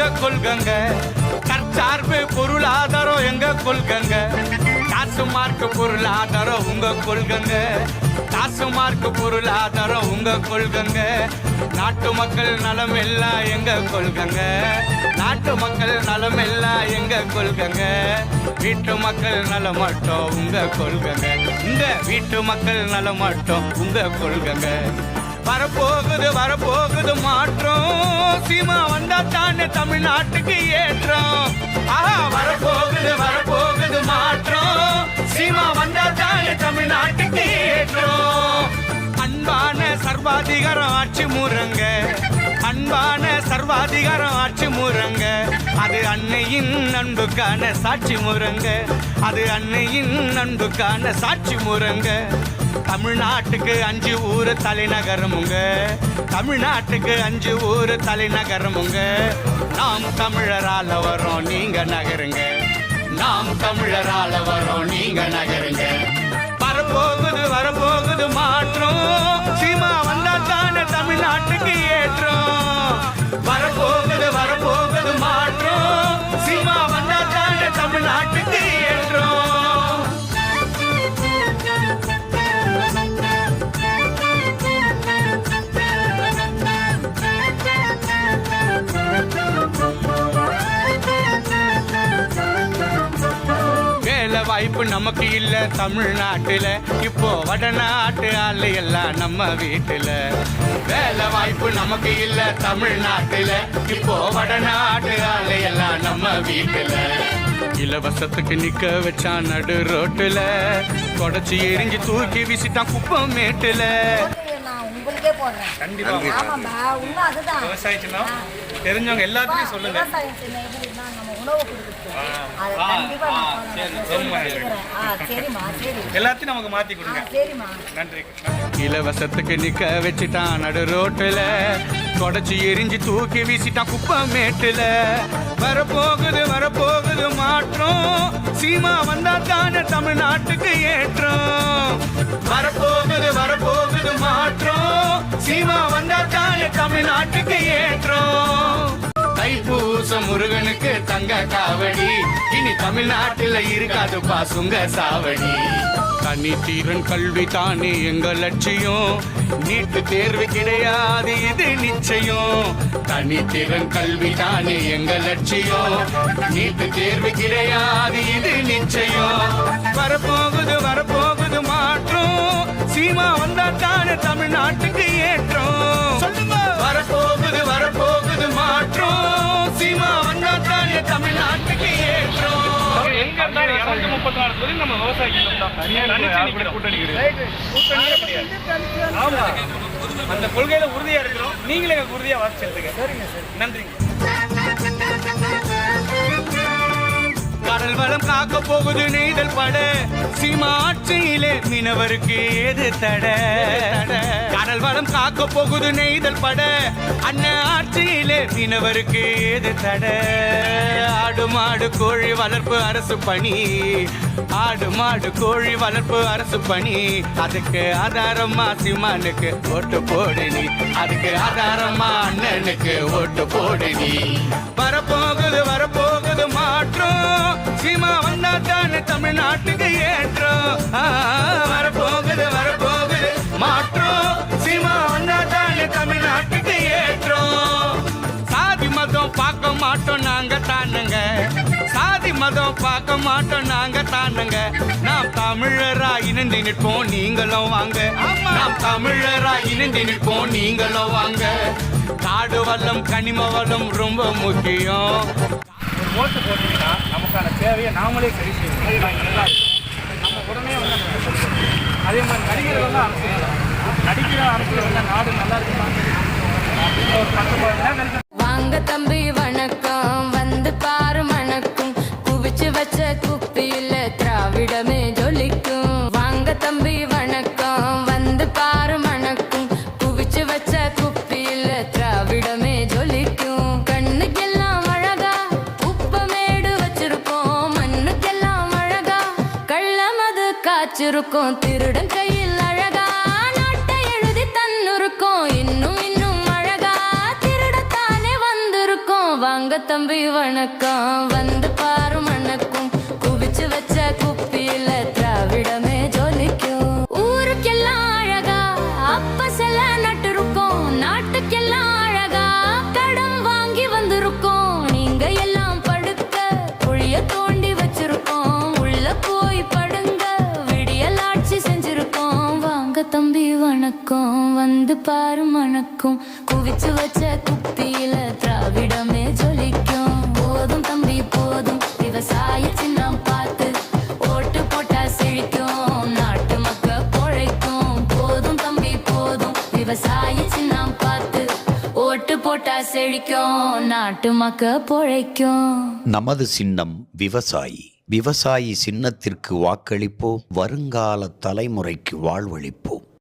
உங்க கொள்கங்க. தற்சார்பு பொருளாதாரம் எங்க கொள்கங்க. காசு மார்க்க பொருளாதாரம் உங்க கொள்கங்க. காசு மார்க்க பொருளாதாரம் உங்க கொள்கங்க. நாட்டு மக்கள் நலம் எல்லாம் எங்க கொள்கங்க. நாட்டு மக்கள் நலம் எல்லாம் எங்க கொள்கங்க. வீட்டு மக்கள் நலம் மட்டும் உங்க கொள்கங்க. உங்க வீட்டு மக்கள் நலம் மட்டும் உங்க கொள்கங்க. வரப்போகுது வரப்போகுது மாற்றம். சீமா வந்தா தானே தமிழ்நாட்டுக்கு ஏற்றம். ஆஹா வரப்போகுது வரப்போகுது மாற்றம். சீமா வந்தா தானே தமிழ்நாட்டுக்கு ஏற்றம். அன்பான சர்வாதிகாரம் ஆட்சி முறங்க. அன்பான சர்வாதிகாரம் ஆட்சி முறங்க. அது அன்னையின் அன்புக்கான சாட்சி முறங்க. அது அன்னையின் அன்புக்கான சாட்சி முறங்க. தமிழ்நாட்டுக்கு 5 ஊர் தலைநகரமுங்க. தமிழ்நாட்டுக்கு 5 ஊர் தலைநகரமுங்க. நாம் தமிழரால வரோம் நீங்க நகருங்க. நாம் தமிழரால வரோம் நீங்க நகருங்க. வரப்போகுது வரப்போகுது மாற்றம். சீமா வந்தா தானே தமிழ்நாட்டுக்கு ஏற்றம். வரப்போகுது வரப்போகுது மாற்றம். சீமா வந்தா தானே தமிழ்நாட்டுக்கு ஏற்றம். வாய்ப்பு நமக்கு இல்ல தமிழ்நாட்டுல. இப்போ வடநாட்டு ஆளு எல்லாம் நம்ம வீட்டுல. வேலை வாய்ப்பு நமக்கு இல்ல தமிழ்நாட்டுல. இப்போ வடநாட்டு ஆளு எல்லாம் நம்ம வீட்டுல. இலவசத்துக்கு நிக்க வச்சான் நடு ரோட்டுல. தொடச்சி எரிஞ்சு தூக்கி வீசிட்டான் குப்பம் மேட்டுல. தெரிஞ்சவங்க எல்லாத்தையும் சொல்லுங்க. எல்லாத்தையும் நமக்கு மாத்தி கொடுங்க. நன்றி. இலவசத்துக்கு நிக்க வச்சுட்டான் நடு ரோட்டுல. தொடச்சி எரிஞ்சு தூக்கி வீசிட்டான் குப்பம் மேட்டுல. வரப்போகுது வரப்போகுது மாற்றம். சீமா வந்தா தானே தமிழ்நாட்டுக்கு ஏற்றம். வரப்போகுது வரப்போகுது மாற்றம். சீமா வந்தா தானே தமிழ்நாட்டுக்கு ஏற்றம். தைப்பூச முருகனுக்கு தங்க காவடி. இனி தமிழ்நாட்டில் இருக்காது பாசுங்க சாவடி. தனித்தீரன் கல்வி தானே எங்க லட்சியம். நீட்டு தேர்வு கிடையாது இது நிச்சயம். தனித்திறன் கல்வி தானே எங்க லட்சியம். நீட்டு தேர்வு கிடையாது இது நிச்சயம். வரப்போகுது வரப்போகுது மாற்றம். சீமா வந்தா தானே தமிழ்நாட்டுக்கு ஏற்றம். சொல்லுங்க. வரப்போகுது வரப்போகுது மாற்றம். சீமா வந்தா தானே தமிழ்நாட்டுக்கு ஏற்றம். எங்க இருந்தாலும் 234 தொழில் நம்ம விவசாயிகள் தான். அந்த கொள்கையில உறுதியா இருக்கிறோம். நீங்களே உறுதியா வாசிச்சிருக்கீங்க. நன்றி. கடல் வளம் காக்க போகுது நெய்தல் பட. சீமா ஆட்சியிலே மீனவருக்கு ஏது தட. கடல் வளம் காக்க போகுது நெய்தல் பட. அண்ணன் ஆட்சியிலே மீனவருக்கு ஏது தட. ஆடு மாடு கோழி வளர்ப்பு அரசு பணி. ஆடு மாடு கோழி வளர்ப்பு அரசு பணி. அதுக்கு ஆதாரமா சீமானுக்கு ஓட்டு போடு நீ. அதுக்கு ஆதாரமா அண்ணனுக்கு ஓட்டு போடு நீ. வரப்போகுது வரப்போகுது மாற்றம். சீமா வந்தா தானே தமிழ்நாட்டுக்கு ஏற்றம். வரப்போகுது வரப்போகுது மாற்றம். சீமா வந்தா தானே தமிழ்நாட்டுக்கு ஏற்றம். சாதி மதம் பார்க்க மாட்டோம் நாங்க தானுங்க. சாதி மதம் பார்க்க மாட்டோம் நாங்க தானுங்க. நாம் தமிழரா இணைந்து நிற்போம் நீங்களும் வாங்க. நாம் தமிழரா இணைந்து நிற்போம் நீங்களும் வாங்க. காடு வளம் கனிம வளம் ரொம்ப முக்கியம். ஓட்டு போட்டீங்கன்னா நமக்கான தேவையை நாமளே சரி செய்யணும். நம்ம உடனே வந்து அதே மாதிரி நடிகர்கள் தான் அனுப்பிடுறோம். நடிக்கிற அனுப்புறவங்க நாடு நல்லா இருக்குமா வாங்க தம்பி வணக்கம். வந்து பாரு மணக்கும். குவிச்சு வச்ச குப்பியில திராவிடமே ஜொலிக்கும். வாங்க தம்பி வணக்கம். வந்து பாரு மணக்கும். குவிச்சு வச்ச குப்பியில திராவிடமே ஜொலிக்கும். கண்ணுக்கெல்லாம் அழகா உப்பமேடு வச்சிருக்கோம். மண்ணுக்கெல்லாம் அழகா கள்ளமது காய்ச்சிருக்கோம். திருடன் கையில் அழகா நாட்டை எழுதி தன்னுருக்கோம். இன்னும் இன்னும் அழகா திருடத்தானே வந்திருக்கோம். வாங்க வாங்க தம்பி வணக்கம் வந்து பாரு மணக்கும் குவிச்சு வச்ச குப்பியில திராவிடமே ஜொலிக்கும் ஊருக்கெல்லாம் அழகா அப்ப செல நட்டு இருக்கோம் நாட்டுக்கெல்லாம் அழகா கடன் வாங்கி வந்திருக்கோம் நீங்க எல்லாம் படுக்க குழிய தோண்டி வச்சிருக்கோம் உள்ள போய் படுங்க விடியல் ஆட்சி செஞ்சிருக்கோம் வாங்க தம்பி வணக்கம் வந்து பாரு மணக்கும் குவிச்சு வச்ச குப்பியில திராவிடமே ஜொலிக்கும் போதும் தம்பி போதும் விவசாய சின்னம் பார்த்து ஓட்டு போட்டா செழிக்கும் நாட்டு மக்க பொழைக்கும் போதும் தம்பி போதும் விவசாய சின்னம் பார்த்து ஓட்டு போட்டா செழிக்கும் நாட்டு மக்க பொழைக்கும். நமது சின்னம் விவசாயி. விவசாயி சின்னத்திற்கு வாக்களிப்போம், வருங்கால தலைமுறைக்கு வாழ்வளிப்போம்.